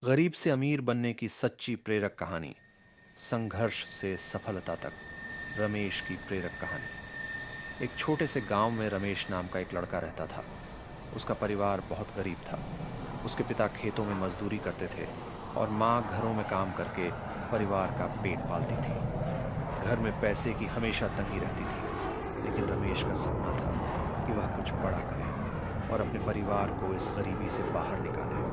गरीब से अमीर बनने की सच्ची प्रेरक कहानी। संघर्ष से सफलता तक। रमेश की प्रेरक कहानी। एक छोटे से गांव में रमेश नाम का एक लड़का रहता था। उसका परिवार बहुत गरीब था। उसके पिता खेतों में मजदूरी करते थे और माँ घरों में काम करके परिवार का पेट पालती थी। घर में पैसे की हमेशा तंगी रहती थी, लेकिन रमेश का सपना था कि वह कुछ बड़ा करे और अपने परिवार को इस गरीबी से बाहर निकाले।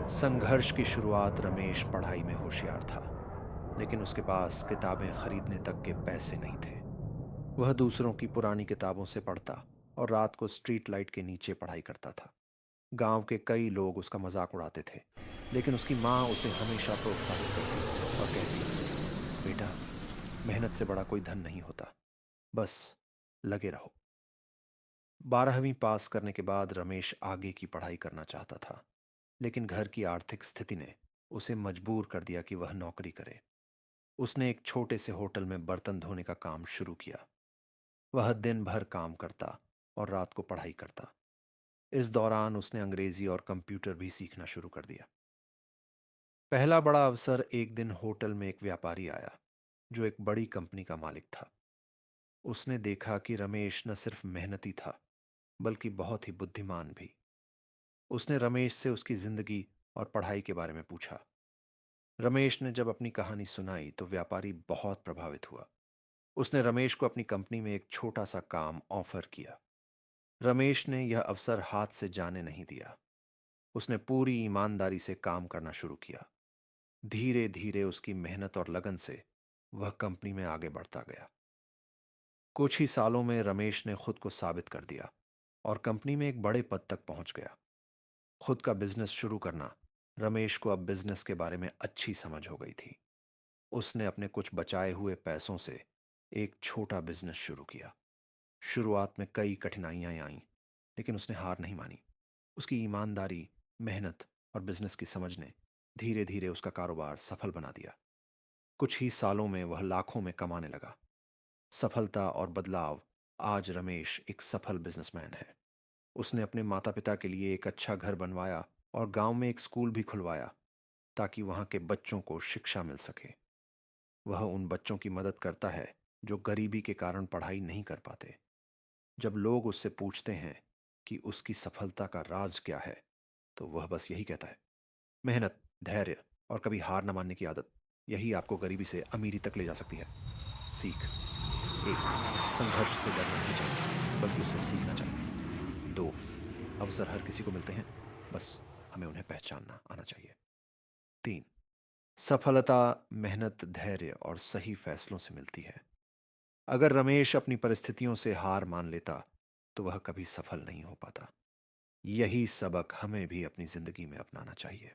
संघर्ष की शुरुआत रमेश पढ़ाई में होशियार था, लेकिन उसके पास किताबें खरीदने तक के पैसे नहीं थे। वह दूसरों की पुरानी किताबों से पढ़ता और रात को स्ट्रीट लाइट के नीचे पढ़ाई करता था। गांव के कई लोग उसका मजाक उड़ाते थे, लेकिन उसकी माँ उसे हमेशा प्रोत्साहित करती और कहती, बेटा, मेहनत से बड़ा कोई धन नहीं होता, बस लगे रहो। 12वीं पास करने के बाद रमेश आगे की पढ़ाई करना चाहता था, लेकिन घर की आर्थिक स्थिति ने उसे मजबूर कर दिया कि वह नौकरी करे। उसने एक छोटे से होटल में बर्तन धोने का काम शुरू किया। वह दिन भर काम करता और रात को पढ़ाई करता। इस दौरान उसने अंग्रेजी और कंप्यूटर भी सीखना शुरू कर दिया। पहला बड़ा अवसर एक दिन होटल में एक व्यापारी आया, जो एक बड़ी कंपनी का मालिक था। उसने देखा कि रमेश न सिर्फ मेहनती था, बल्कि बहुत ही बुद्धिमान भी। उसने रमेश से उसकी जिंदगी और पढ़ाई के बारे में पूछा। रमेश ने जब अपनी कहानी सुनाई तो व्यापारी बहुत प्रभावित हुआ। उसने रमेश को अपनी कंपनी में एक छोटा सा काम ऑफर किया। रमेश ने यह अवसर हाथ से जाने नहीं दिया। उसने पूरी ईमानदारी से काम करना शुरू किया। धीरे धीरे उसकी मेहनत और लगन से वह कंपनी में आगे बढ़ता गया। कुछ ही सालों में रमेश ने खुद को साबित कर दिया और कंपनी में एक बड़े पद तक पहुंच गया। खुद का बिजनेस शुरू करना। रमेश को अब बिजनेस के बारे में अच्छी समझ हो गई थी। उसने अपने कुछ बचाए हुए पैसों से एक छोटा बिजनेस शुरू किया। शुरुआत में कई कठिनाइयां आईं, लेकिन उसने हार नहीं मानी। उसकी ईमानदारी, मेहनत और बिजनेस की समझ ने धीरे धीरे उसका कारोबार सफल बना दिया। कुछ ही सालों में वह लाखों में कमाने लगा। सफलता और बदलाव। आज रमेश एक सफल बिजनेसमैन है। उसने अपने माता पिता के लिए एक अच्छा घर बनवाया और गांव में एक स्कूल भी खुलवाया, ताकि वहां के बच्चों को शिक्षा मिल सके। वह उन बच्चों की मदद करता है जो गरीबी के कारण पढ़ाई नहीं कर पाते। जब लोग उससे पूछते हैं कि उसकी सफलता का राज क्या है, तो वह बस यही कहता है, मेहनत, धैर्य और कभी हार न मानने की आदत, यही आपको गरीबी से अमीरी तक ले जा सकती है। सीख। 1, संघर्ष से डरना नहीं चाहिए, बल्कि उससे सीखना चाहिए। 2, अवसर हर किसी को मिलते हैं, बस हमें उन्हें पहचानना आना चाहिए। 3, सफलता मेहनत, धैर्य और सही फैसलों से मिलती है। अगर रमेश अपनी परिस्थितियों से हार मान लेता, तो वह कभी सफल नहीं हो पाता। यही सबक हमें भी अपनी जिंदगी में अपनाना चाहिए।